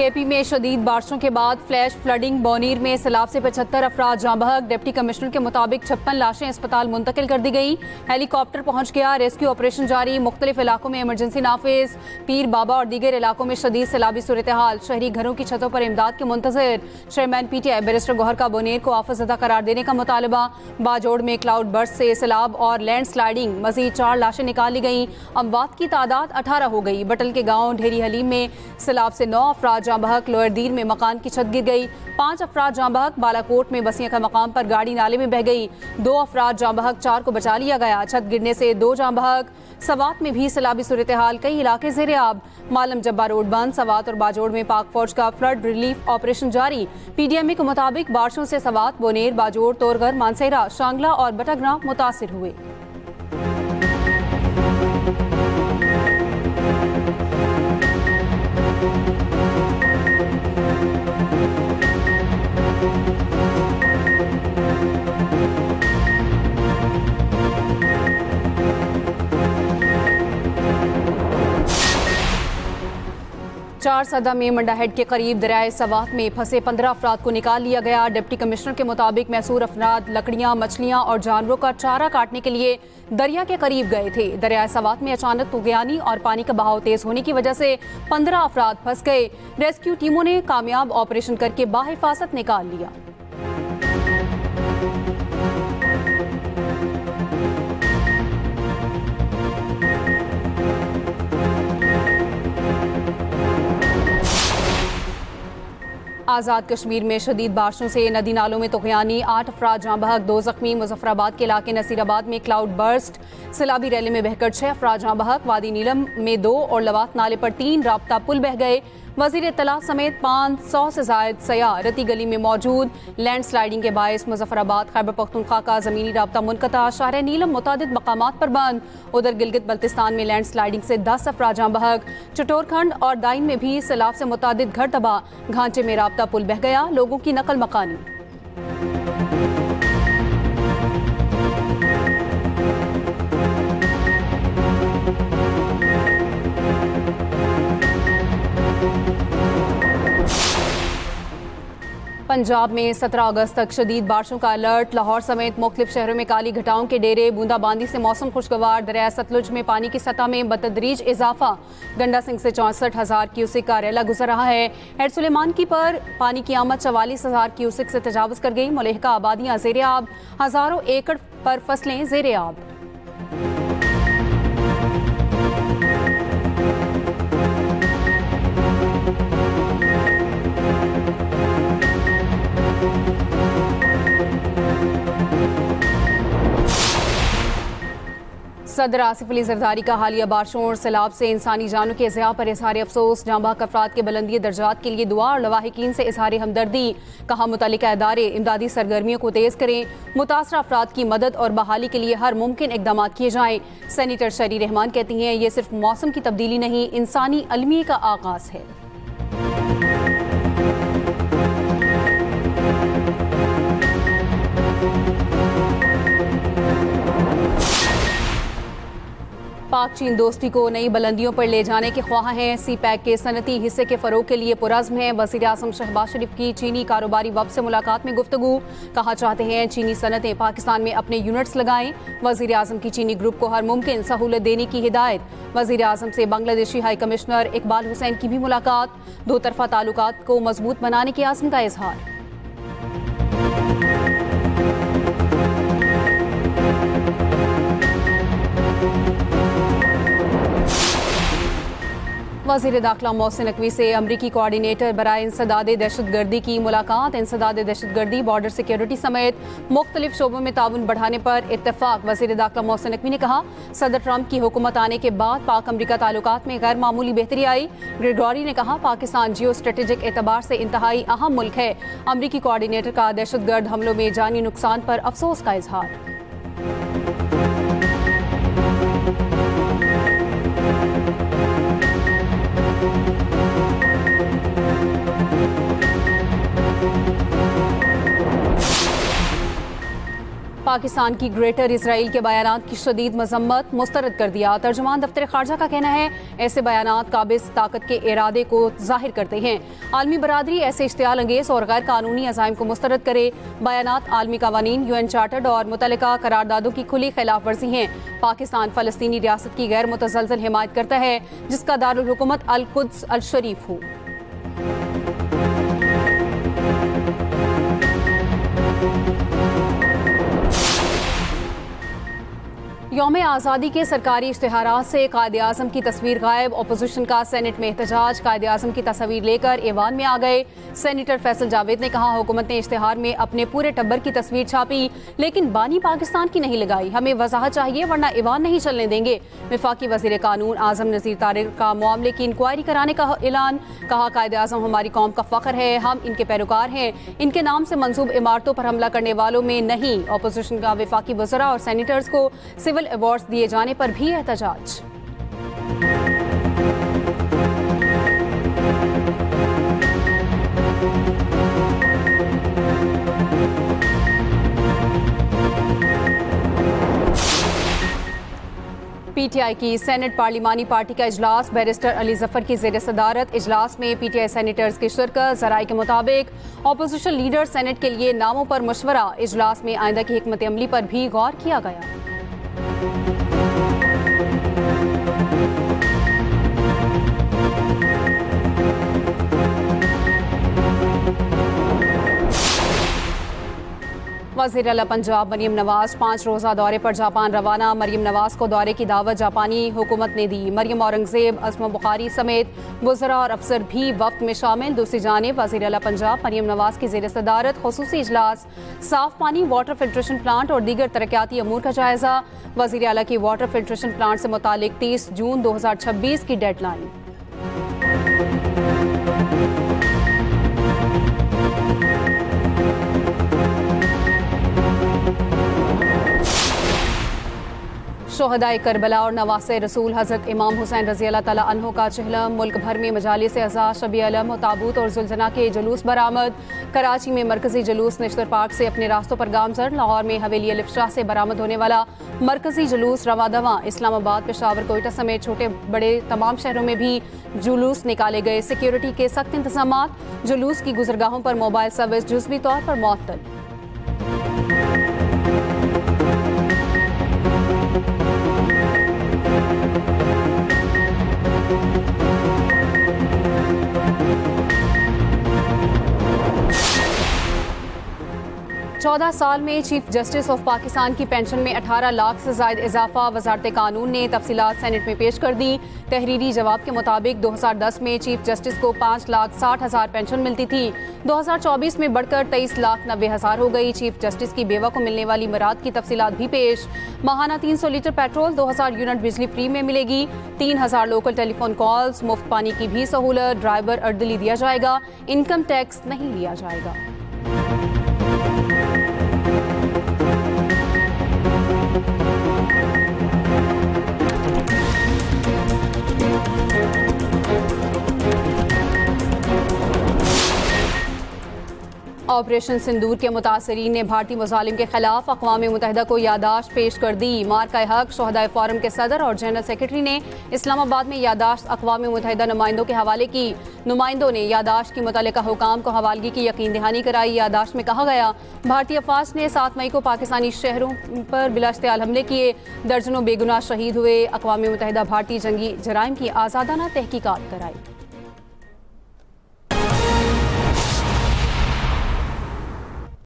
KP में शदीद बारिशों के बाद फ्लैश फ्लडिंग। बौनीर में सैलाब से 75 अफराद जाँ बहक। डिप्टी कमिश्नर के मुताबिक 56 लाशें अस्पताल मुंतकिल कर दी गई। हेलीकॉप्टर पहुंच गया। रेस्क्यू ऑपरेशन जारी। मुख्तलिफ इलाकों में इमरजेंसी नाफिज। पीर बाबा और दीगर इलाकों में शदीद सैलाबी सूरत हाल। शहरी घरों की छतों पर इमदाद के Muntazir. Chairman PTI barrister Gauhar का बोनेर को आफतज़दा करार देने का मुतालबा। बाजोड़ में क्लाउड बर्स्ट से सैलाब और लैंड स्लाइडिंग। मजीद 4 लाशें निकाल ली गई। अमवात की तादाद 18 हो गई। बटल के गाँव ढेरी हलीम में सैलाब से 9 अफराद जाँ बहक। लोअर दीर में मकान की छत गिर गई। 5 अफराद जाँ बहक। बालाकोट में बसिया का मकाम पर गाड़ी नाले में बह गई। 2 अफराद जाँ बहक, 4 को बचा लिया गया। छत गिरने से 2 जाँ बहक। सवात में भी सैलाबी सूरत हाल। कई इलाके ज़ेर-ए-आब। मालम जब्बा रोड बंद। सवात और बाजोड़ में पाक फौज का फ्लड रिलीफ ऑपरेशन जारी। PDMA के मुताबिक बारिशों से सवात, बोनेर, बाजोड़, तोरगर, मानसेरा, शांगला और बटग्रां मुतासिर हुए। चार सदा में मंडाहेड के करीब दरियाए सवात में फंसे 15 अफराद को निकाल लिया गया। डिप्टी कमिश्नर के मुताबिक मैसूर अफराद लकड़ियां, मछलियां और जानवरों का चारा काटने के लिए दरिया के करीब गए थे। दरियाए सवात में अचानक तूफ़ानी और पानी का बहाव तेज होने की वजह से 15 अफराद फंस गए। रेस्क्यू टीमों ने कामयाब ऑपरेशन करके बाहिफाजत निकाल लिया। आज़ाद कश्मीर में शदीद बारिशों से नदी नालों में तूफ़ानी। 8 अफराद जाँ बहक, 2 ज़ख्मी। मुजफ्फराबाद के इलाके नसीराबाद में क्लाउड बर्स्ट। सैलाबी रैली में बहकर 6 अफराद जाँ बहक। वादी नीलम में 2 और लवात नाले पर 3 राब्ता पुल बह गए। वज़ीर इत्तला समेत 500 से ज़ायद सयाह रती गली में मौजूद। लैंड स्लाइडिंग के बायस मुजफ्फराबाद खैबर पख्तूनख्वा का ज़मीनी राब्ता मुनक़ता। शहर नीलम मुतादिद मकामात पर बंद। उधर गिलगित बल्तिस्तान में लैंड स्लाइडिंग से 10 अफराद जाँ बहक। चटोरखंड और दाइन में भी सैलाब से मुतादिद घर तबाह। घांचे में राब्ता पुल बह गया। लोगों की नकल मकानी। पंजाब में 17 अगस्त तक शदीद बारिशों का अलर्ट। लाहौर समेत मुख्तलिफ शहरों में काली घटाओं के डेरे। बूंदाबांदी से मौसम खुशगवार। दरिया सतलुज में पानी की सतह में बतदरीज इजाफा। गंडा सिंह से 64,000 क्यूसिक का रेला गुजर रहा है। हेड सुलेमान की पर पानी की आमद 44,000 क्यूसिक से तजावज कर गई। मलहका आबादियां ज़ेर-ए-आब। हज़ारों एकड़ पर फसलें ज़ेर-ए-आब। सदर आसिफ अली जरदारी का हालिया बारिशों और सैलाब से इंसानी जानों के ज़िया पर इज़हार अफसोस। जाँ बहक अफराद के बुलंदी दर्जात के लिए दुआ और लवाहिकीन से इज़हार हमदर्दी। कहा मुतल्लिका इदारे इमदादी सरगर्मियों को तेज़ करें। मुतासरा अफराद की मदद और बहाली के लिए हर मुमकिन इक़दाम किए जाएँ। सेनेटर शरी रहमान कहती हैं, ये सिर्फ मौसम की तब्दीली नहीं, इंसानी अलमिये का आगाज़ है। पाक चीन दोस्ती को नई बुलंदियों पर ले जाने के ख्वाह हैं। CPEC के सनती हिस्से के फ़रोग के लिए पुरज़्म हैं। वज़ीर आज़म शहबाज शरीफ की चीनी कारोबारी वफ़द से मुलाकात में गुफ्तगू। कहा चाहते हैं चीनी सनतें पाकिस्तान में अपने यूनिट्स लगाएं। वज़ीर आज़म की चीनी ग्रुप को हर मुमकिन सहूलत देने की हिदायत। वज़ीर आज़म से बांग्लादेशी हाई कमिश्नर इकबाल हुसैन की भी मुलाकात। 2 तरफ़ा ताल्लुकात को मजबूत बनाने के आज़म का इजहार। वज़ीर दाखिला मोहसिन नकवी से अमरीकी कोऑर्डिनेटर बराए इंसदादे दहशतगर्दी की मुलाकात। इंसदादे दहशतगर्दी, बॉर्डर सिक्योरिटी समेत मुख्तलिफ शोबों में ताउन बढ़ाने पर इत्तफाक। वज़ीर दाखिला मोहसिन नकवी ने कहा, सदर ट्रंप की हुकूमत आने के बाद पाक अमरीका ताल्लुकात में गैर मामूली बेहतरी आई। ग्रेगोरी ने कहा, पाकिस्तान जियो स्ट्रेटेजिक एतबार से इंतहाई अहम मुल्क है। अमरीकी कोऑर्डिनेटर का दहशतगर्द हमलों में जानी नुकसान पर अफसोस का इजहार। पाकिस्तान की ग्रेटर इसराइल के बयानात की शदीद मजम्मत मुस्तरद कर दिया। तर्जुमान दफ्तर खारजा का कहना है ऐसे बयानात काबिज ताकत के इरादे को जाहिर करते हैं। आलमी बरादरी ऐसे इश्तियाल अंगेज और गैर कानूनी अज़ाइम को मुस्तरद करे। बयानात आलमी कवानीन, UN चार्टर्ड और मुतल्लिका करारदादों की खुली खिलाफ वर्जी हैं। पाकिस्तान फ़लस्तीनी रियासत की गैर मुतज़लज़ल हिमायत करता है जिसका दारुल हुकूमत अल कुद्स अल शरीफ हो। यौम आज़ादी के सरकारी इश्तिहारात से कायद-ए-आज़म की तस्वीर गायब। अपोजिशन का सेनेट में एहतजाज। कायद-ए-आज़म की तस्वीर लेकर ऐवान में आ गए। सेनेटर फैसल जावेद ने कहा हुकूमत ने इश्तिहार में अपने पूरे टब्बर की तस्वीर छापी लेकिन बानी पाकिस्तान की नहीं लगाई। हमें वजाहत चाहिए वरना ऐवान नहीं चलने देंगे। वफाकी वज़ीर कानून आज़म नज़ीर तारिक का मामले की इंक्वायरी कराने का ऐलान। कहा कायद-ए-आज़म हमारी कौम का फ़ख्र है, हम इनके पैरोकार हैं। इनके नाम से मंसूब इमारतों पर हमला करने वालों में नहीं। अपोजिशन का वफाकी वज़रा और सेनेटर्स को सिविल अवार्ड्स दिए जाने पर भी एहतजाज। PTI की सेनेट पार्लिमानी पार्टी का इजलास। बैरिस्टर अली जफर की ज़ेर सदारत इजलास में PTI सेनेटर्स की शिरकत। ज़राए के मुताबिक अपोजिशन लीडर सेनेट के लिए नामों पर मशवरा। इजलास में आइंदा की हिकमत अमली पर भी गौर किया गया। वज़ीर आला पंजाब मरियम नवाज 5 रोज़ा दौरे पर जापान रवाना। मरियम नवाज को दौरे की दावत जापानी हुकूमत ने दी। मरियम औरंगजेब, अज़मा बुखारी समेत वज़रा और अफसर भी वक्त में शामिल। दूसरी जानिब वज़ीर आला पंजाब मरियम नवाज की ज़ेर सदारत खुसूसी इजलास। साफ पानी, वाटर फिल्ट्रेशन प्लांट और दीगर तरक्याती अमूर का जायजा। वज़ीर आला की वाटर फिल्ट्रेशन प्लांट से मुतालिक 30 जून 2026 की डेडलाइन। शोहदाए करबला और नवासे रसूल हज़रत इमाम हुसैन रज़ी अल्लाह तआला अन्हो का चिहलम। मुल्क भर में मजालिस अज़ा, शबी अलम, ताबूत और जुलझना के जुलूस बरामद। कराची में मरकजी जुलूस निश्तर पार्क से अपने रास्तों पर गामजद। लाहौर में हवेली अलिफ शाह से बरामद होने वाला मरकजी जुलूस रवा दवा। इस्लामाबाद, पेशावर, कोयटा समेत छोटे बड़े तमाम शहरों में भी जुलूस निकाले गए। सिक्योरिटी के सख्त इंतजाम। जुलूस की गुजरगाहों पर मोबाइल सर्विस जुज़वी तौर पर मुअत्तल। चौदह साल में चीफ जस्टिस ऑफ पाकिस्तान की पेंशन में 18 लाख से ज़ायद इजाफा। वजारत कानून ने तफसीलात सेनेट में पेश कर दी। तहरीरी जवाब के मुताबिक 2010 में चीफ जस्टिस को 5,60,000 पेंशन मिलती थी। 2024 में बढ़कर 23,90,000 हो गई। चीफ जस्टिस की बेवा को मिलने वाली मराद की तफसीलात भी पेश। माहाना 300 लीटर पेट्रोल, 2000 यूनिट बिजली फ्री में मिलेगी। 3000 लोकल टेलीफोन कॉल्स, मुफ्त पानी की भी सहूलत। ड्राइवर अर्दली दिया जाएगा। इनकम टैक्स नहीं लिया जाएगा। ऑपरेशन सिंदूर के मुतासरीन ने भारतीय मुजालिम के खिलाफ अक़वाम मुत्तहिदा को यादाश्त पेश कर दी। मार्का हक शोहदाए फोरम के सदर और जनरल सेक्रेटरी ने इस्लामाबाद में यादाश्त अक़वाम मुत्तहिदा नुमाइंदों के हवाले की। नुमाइंदों ने यादाश्त की मुतल्लिका हुकाम को हवालगी की यकीन दहानी कराई। यादाश्त में कहा गया भारतीय अफवाज ने 7 मई को पाकिस्तानी शहरों पर बिलाश्तियाल हमले किए। दर्जनों बेगुनाह शहीद हुए। अक़वाम मुत्तहिदा भारतीय जंगी जराइम की आज़ादाना तहकीकात कराई।